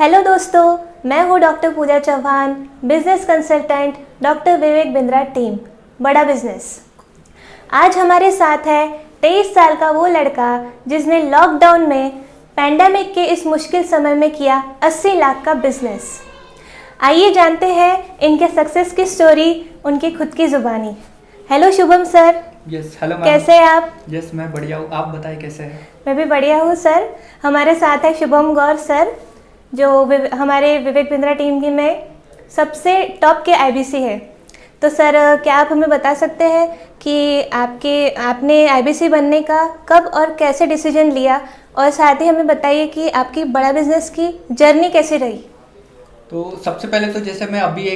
Hello दोस्तों, मैं हूँ डॉक्टर पूजा Chauhan, business consultant doctor Vivek Bindra team बड़ा बिजनेस। आज हमारे साथ है 23 साल का वो लड़का जिसने लॉकडाउन में पैंडेमिक के इस मुश्किल समय में किया 80 लाख का बिजनेस। आइए जानते हैं इनके सक्सेस की स्टोरी उनकी खुद की ज़ुबानी। Hello Shubham sir. Yes hello ma'am. कैसे हैं आप? यस मैं बढ़िया हूँ, आप बताएं कैसे हैं? मैं भी बढ़िया हूँ सर। हमारे साथ है शुभम गौर सर, जो हमारे विवेक बिंद्रा टीम की में सबसे टॉप के आईबीसी है। तो सर, क्या आप हमें बता सकते हैं कि आपने आईबीसी बनने का कब और कैसे डिसीजन लिया, और साथ ही हमें बताइए कि आपकी बड़ा बिजनेस की जर्नी कैसी रही? तो सबसे पहले तो जैसे मैं अभी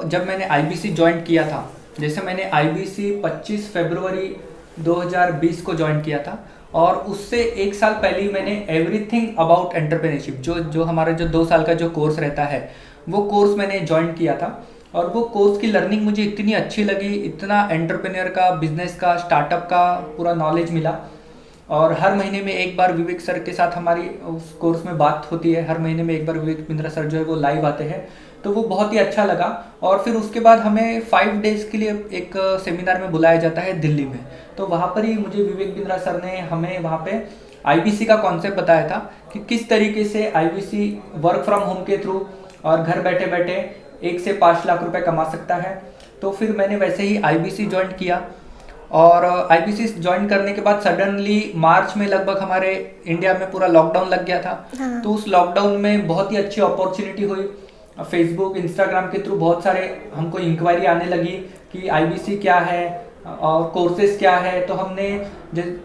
जब मैंने आईबीसी ज्वाइन किया था, जैसे मैंने आईबीसी 25 फरवरी 2020 को ज्वाइन किया था, और उससे एक साल पहले ही मैंने एवरीथिंग अबाउट एंटरप्रेन्योरशिप जो हमारा जो 2 साल का जो कोर्स रहता है, वो कोर्स मैंने ज्वाइन किया था। और वो कोर्स की लर्निंग मुझे इतनी अच्छी लगी, इतना एंटरप्रेन्योर का, बिजनेस का, स्टार्टअप का पूरा नॉलेज मिला। और हर महीने में एक बार विवेक सर के साथ हमारी उस कोर्स में बात होती है। हर महीने में एक बार विवेक बिंद्रा सर जो है वो लाइव आते हैं, तो वो बहुत ही अच्छा लगा। और फिर उसके बाद हमें 5 डेज़ के लिए एक सेमिनार में बुलाया जाता है दिल्ली में। तो वहाँ पर ही मुझे विवेक बिंद्रा सर ने हमें वहाँ पे आईबीसी का कॉन्सेप्ट बताया था कि किस तरीके से आईबीसी वर्क फ्रॉम होम के थ्रू और घर बैठे बैठे 1 से 5 लाख रुपए कमा सकता है। तो फिर मैंने वैसे ही आईबीसी ज्वाइन किया, और आईबीसी ज्वाइन करने के बाद सडनली मार्च में लगभग हमारे इंडिया में पूरा लॉकडाउन लग गया था। हाँ। तो उस लॉकडाउन में बहुत ही अच्छी अपॉर्चुनिटी हुई। फेसबुक, इंस्टाग्राम के थ्रू बहुत सारे हमको इंक्वायरी आने लगी कि आईबीसी क्या है और कोर्सेज क्या है। तो हमने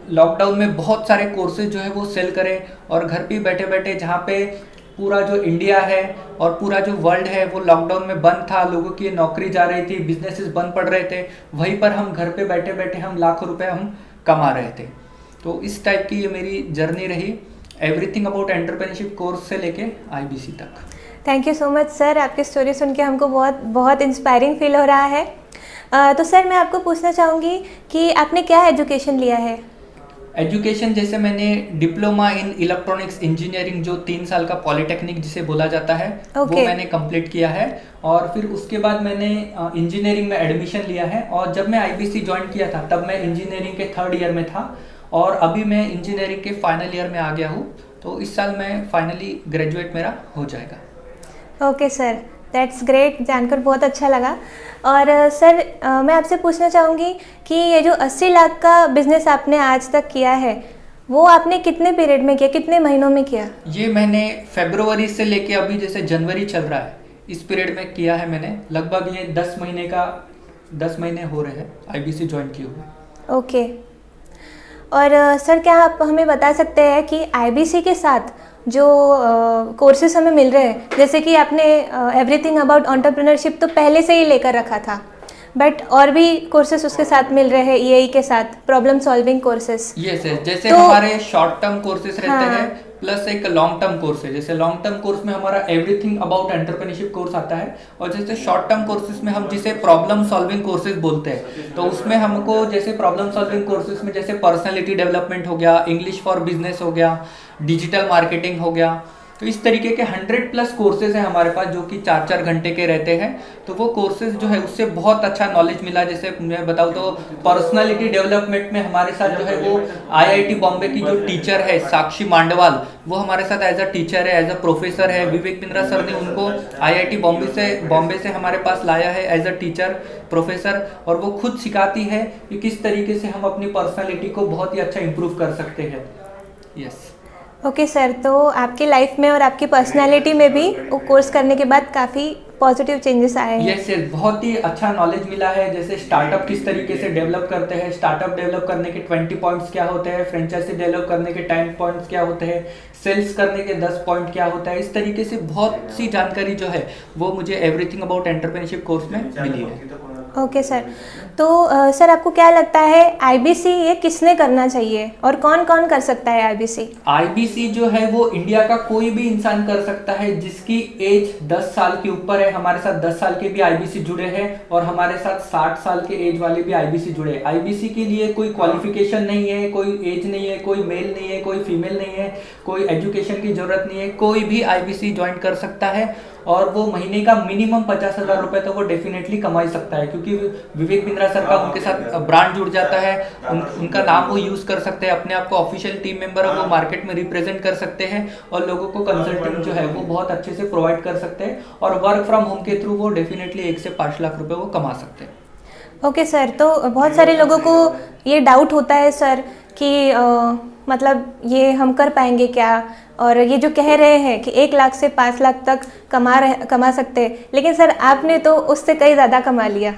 लॉकडाउन में बहुत सारे कोर्सेज जो है वो सेल करे, और घर पे बैठे बैठे, जहाँ पे पूरा जो इंडिया है और पूरा जो वर्ल्ड है वो लॉकडाउन में बंद था, लोगों की नौकरी जा रही थी, बिजनेसेस बंद पड़ रहे थे, वहीं पर हम घर पे बैठे बैठे हम लाखों रुपए हम कमा रहे थे। तो इस टाइप की ये मेरी जर्नी रही, एवरीथिंग अबाउट एंटरप्रेन्योरशिप कोर्स से लेके आईबीसी तक। Thank you so much sir, आपकी स्टोरी सुन के हमको बहुत बहुत इंस्पायरिंग फील हो रहा है। तो सर, मैं आपको पूछना चाहूँगी कि आपने क्या एजुकेशन लिया है? एजुकेशन जैसे मैंने डिप्लोमा इन इलेक्ट्रॉनिक्स इंजीनियरिंग, जो 3 साल का पॉलिटेक्निक जिसे बोला जाता है, वो मैंने कंप्लीट किया है। और फिर उसके बाद मैंने इंजीनियरिंग में एडमिशन लिया है। और जब मैं आईबीसी ज्वाइन किया था तब मैं इंजीनियरिंग के 3rd ईयर में था, और अभी मैं इंजीनियरिंग के फाइनल ईयर में आ गया हूँ। तो इस साल मैं फाइनली ग्रेजुएट मेरा हो जाएगा। ओके सर, दैट्स ग्रेट, जानकर बहुत अच्छा लगा। और सर, मैं आपसे पूछना चाहूँगी कि ये जो 80 लाख का बिजनेस आपने आज तक किया है, वो आपने कितने पीरियड में किया, कितने महीनों में किया? ये मैंने फरवरी से लेके अभी जैसे जनवरी चल रहा है, इस पीरियड में किया है मैंने। लगभग ये 10 महीने हो रहे हैं आईबीसी ज्वाइन किए हुए। ओके। और सर, क्या आप हमें बता सकते हैं कि आईबीसी के साथ जो कोर्सेज हमें मिल रहे हैं, जैसे कि आपने एवरीथिंग अबाउट एंटरप्रेन्योरशिप तो पहले से ही लेकर रखा था, बट और भी कोर्सेज उसके साथ मिल रहे हैं, ईआई के साथ प्रॉब्लम सॉल्विंग कोर्सेज? यस, जैसे हमारे शॉर्ट टर्म कोर्सेज रहते हैं, प्लस एक लॉन्ग टर्म कोर्स है। जैसे लॉन्ग टर्म कोर्स में हमारा एवरीथिंग अबाउट एंटरप्रेन्योरशिप कोर्स आता है, और जैसे शॉर्ट टर्म कोर्सेज में हम जिसे प्रॉब्लम सॉल्विंग कोर्सेज बोलते हैं, तो उसमें हमको जैसे प्रॉब्लम सॉल्विंग कोर्सेज में जैसे पर्सनालिटी डेवलपमेंट हो गया, इंग्लिश फॉर बिजनेस हो गया, डिजिटल मार्केटिंग हो गया। तो इस तरीके के 100+ कोर्सेज हैं हमारे पास, जो कि 4-4 घंटे के रहते हैं। तो वो कोर्सेज जो है उससे बहुत अच्छा नॉलेज मिला। जैसे मैं बताऊँ तो पर्सनालिटी डेवलपमेंट में हमारे साथ जो है वो आईआईटी बॉम्बे की जो टीचर है साक्षी मांडवाल, वो हमारे साथ एज अ टीचर है, एज अ प्रोफेसर है। विवेक बिंद्रा सर ने उनको आईआईटी बॉम्बे से हमारे पास लाया है एज अ टीचर, प्रोफेसर, और वो खुद सिखाती है कि किस तरीके से हम अपनी पर्सनालिटी को बहुत ही अच्छा इंप्रूव कर सकते हैं। यस। ओके सर, तो आपकी लाइफ में और आपकी पर्सनालिटी में भी वो कोर्स करने के बाद काफ़ी पॉजिटिव चेंजेस आए हैं? यस, बहुत ही अच्छा नॉलेज मिला है। जैसे स्टार्टअप किस तरीके से डेवलप करते हैं, स्टार्टअप डेवलप करने के 20 पॉइंट्स क्या होते हैं, फ्रेंचाइजी डेवलप करने के 10 पॉइंट्स क्या होते हैं, सेल्स करने के 10 पॉइंट क्या होता है। इस तरीके से बहुत सी जानकारी जो है वो मुझे एवरीथिंग अबाउट एंटरप्रेन्योरशिप कोर्स में मिली है। Okay sir. तो सर आपको क्या लगता है आईबीसी ये किसने करना चाहिए और कौन कौन कर सकता है आईबीसी? आईबीसी जो है वो इंडिया का कोई भी इंसान कर सकता है जिसकी एज 10 साल के ऊपर है। हमारे साथ 10 साल के भी आईबीसी जुड़े हैं और हमारे साथ 60 साल के एज वाले भी आईबीसी जुड़े हैं। आईबीसी के लिए कोई क्वालिफिकेशन नहीं है, कोई एज नहीं है, कोई मेल नहीं है, कोई फीमेल नहीं है, कोई एजुकेशन की जरूरत नहीं है, कोई भी आईबीसी ज्वाइन कर सकता है और वो महीने का मिनिमम 50,000 रुपए तो वो डेफिनेटली कमा ही सकता है, क्योंकि विवेक बिंद्रा सर का उनके साथ ब्रांड जुड़ जाता है। उनका नाम वो यूज कर सकते हैं, अपने आप को ऑफिशियल टीम मेंबर वो मार्केट में रिप्रेजेंट कर सकते हैं और लोगों को कंसल्टिंग जो है वो बहुत अच्छे से प्रोवाइड कर सकते हैं और वर्क फ्रॉम होम के थ्रू वो डेफिनेटली 1 से 5 लाख रुपए वो कमा सकते हैं। ओके सर, तो बहुत सारे लोगों को ये डाउट होता है सर कि मतलब ये हम कर पाएंगे क्या, और ये जो कह रहे हैं कि 1 लाख से 5 लाख तक कमा सकते हैं, लेकिन सर आपने तो उससे कई ज़्यादा कमा लिया।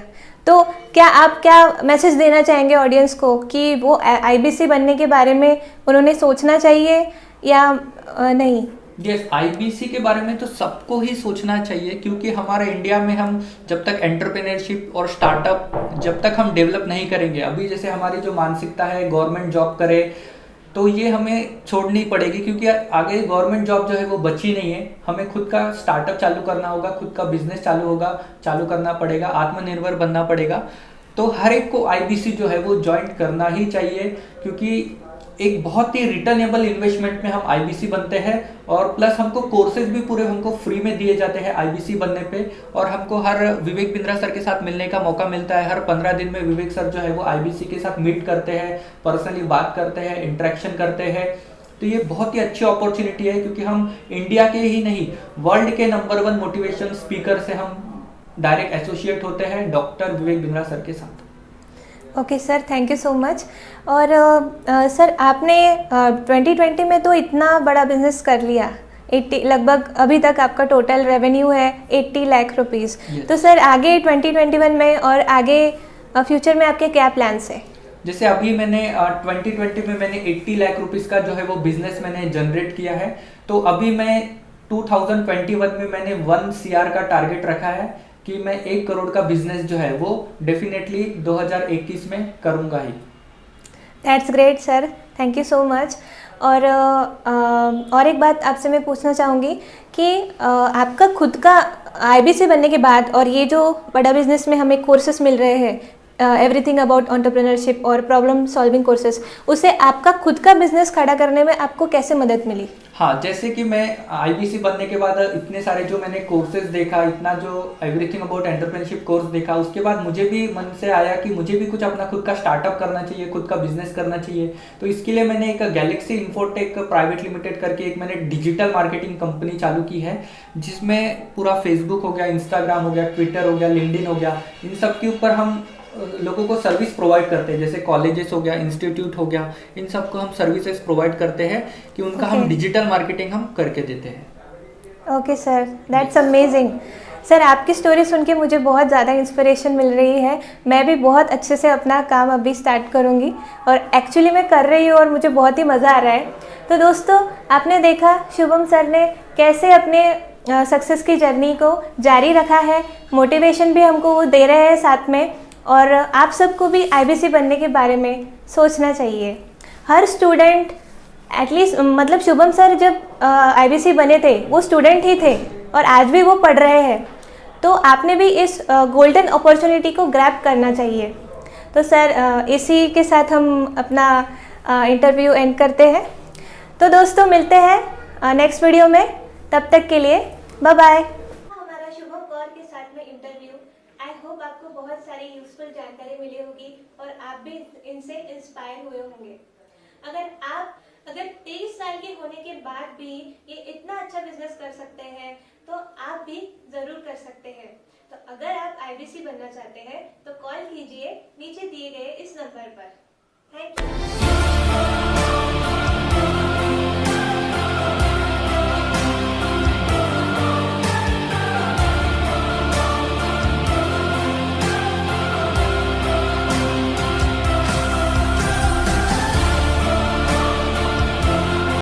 तो क्या मैसेज देना चाहेंगे ऑडियंस को कि वो आईबीसी बनने के बारे में उन्होंने सोचना चाहिए या नहीं? यस, आईबीसी के बारे में तो सबको ही सोचना चाहिए, क्योंकि हमारे इंडिया में हम जब तक एंटरप्रेन्योरशिप और स्टार्टअप जब तक हम डेवलप नहीं करेंगे, अभी जैसे हमारी जो मानसिकता है गवर्नमेंट जॉब करे, तो ये हमें छोड़नी पड़ेगी, क्योंकि आगे गवर्नमेंट जॉब जो है वो बची नहीं है। हमें खुद का स्टार्टअप चालू करना होगा, खुद का बिजनेस चालू करना पड़ेगा, आत्मनिर्भर बनना पड़ेगा। तो हर एक को आईबीसी जो है वो ज्वाइन करना ही चाहिए, क्योंकि एक बहुत ही रिटर्नेबल इन्वेस्टमेंट में हम आईबीसी बनते हैं और प्लस हमको कोर्सेज भी पूरे हमको फ्री में दिए जाते हैं आईबीसी बनने पे, और हमको हर विवेक बिंद्रा सर के साथ मिलने का मौका मिलता है। हर 15 दिन में विवेक सर जो है वो आईबीसी के साथ मीट करते हैं, पर्सनली बात करते हैं, इंटरेक्शन करते हैं। तो ये बहुत ही अच्छी अपॉर्चुनिटी है, क्योंकि हम इंडिया के ही नहीं वर्ल्ड के नंबर 1 मोटिवेशन स्पीकर से हम डायरेक्ट एसोसिएट होते हैं डॉक्टर विवेक बिंद्रा सर के साथ। Okay sir, thank you so much. और सर आपने 2020 में तो इतना बड़ा बिजनेस कर लिया, 80 लगभग अभी तक आपका टोटल रेवेन्यू है 80 लाख रुपीस। तो सर आगे 2021 में और आगे फ्यूचर में आपके क्या प्लान्स हैं? जैसे अभी मैंने 2020 में मैंने 80 लाख रुपीस का जो है वो बिजनेस मैंने जनरेट किया है। तो अभी मैं 2021 में मैंने 1 CR का टारगेट रखा है कि मैं 1 करोड़ का बिजनेस जो है वो डेफिनेटली 2021 में करूंगा ही। That's great sir, thank you so much. और एक बात आपसे मैं पूछना चाहूँगी कि आपका खुद का आईबीसी बनने के बाद और ये जो बड़ा बिजनेस में हमें कोर्सेस मिल रहे हैं, एवरीथिंग अबाउट एंटरप्रेन्योरशिप और प्रॉब्लम सॉल्विंग कोर्सेस, उससे आपका खुद का बिजनेस खड़ा करने में आपको कैसे मदद मिली? हाँ, जैसे कि मैं आईबीसी बनने के बाद इतने सारे जो मैंने कोर्सेज देखा, इतना जो एवरीथिंग अबाउट एंटरप्रेन्योरशिप कोर्स देखा, उसके बाद मुझे भी मन से आया कि मुझे भी कुछ अपना खुद का स्टार्टअप करना चाहिए, खुद का बिजनेस करना चाहिए। तो इसके लिए मैंने एक गैलेक्सी इन्फोटेक प्राइवेट लिमिटेड करके एक मैंने डिजिटल मार्केटिंग कंपनी चालू की है, जिसमें पूरा फेसबुक हो गया, इंस्टाग्राम हो गया, ट्विटर हो गया, लिंक्डइन हो गया, इन सब के ऊपर हम लोगों को सर्विस प्रोवाइड करते हैं। जैसे कॉलेजेस हो गया, इंस्टीट्यूट हो गया, इन सबको हम सर्विसेज प्रोवाइड करते हैं कि उनका हम डिजिटल मार्केटिंग हम करके देते हैं। Okay sir, that's amazing. Sir आपकी स्टोरी सुन के मुझे बहुत ज़्यादा इंस्पिरेशन मिल रही है। मैं भी बहुत अच्छे से अपना काम अभी स्टार्ट करूँगी और एक्चुअली मैं कर रही हूँ और मुझे बहुत ही मज़ा आ रहा है। तो दोस्तों, आपने देखा शुभम सर ने कैसे अपने सक्सेस की जर्नी को जारी रखा है, मोटिवेशन भी हमको वो दे रहे हैं साथ में, और आप सबको भी आईबीसी बनने के बारे में सोचना चाहिए। हर स्टूडेंट एटलीस्ट, मतलब शुभम सर जब आईबीसी बने थे वो स्टूडेंट ही थे और आज भी वो पढ़ रहे हैं, तो आपने भी इस गोल्डन अपॉर्चुनिटी को ग्रैब करना चाहिए। तो सर इसी के साथ हम अपना इंटरव्यू एंड करते हैं। तो दोस्तों मिलते हैं नेक्स्ट वीडियो में, तब तक के लिए बाय बाय। हमारा शुभम कौर के साथ में इंटरव्यू, आई होप आपको बहुत सारी यूजफुल जानकारी मिली होगी और आप भी इनसे इंस्पायर हुए होंगे। अगर 23 साल के होने के बाद भी ये इतना अच्छा बिजनेस कर सकते हैं तो आप भी जरूर कर सकते हैं। तो अगर आप आईबीसी बनना चाहते हैं तो कॉल कीजिए नीचे दिए गए इस नंबर पर।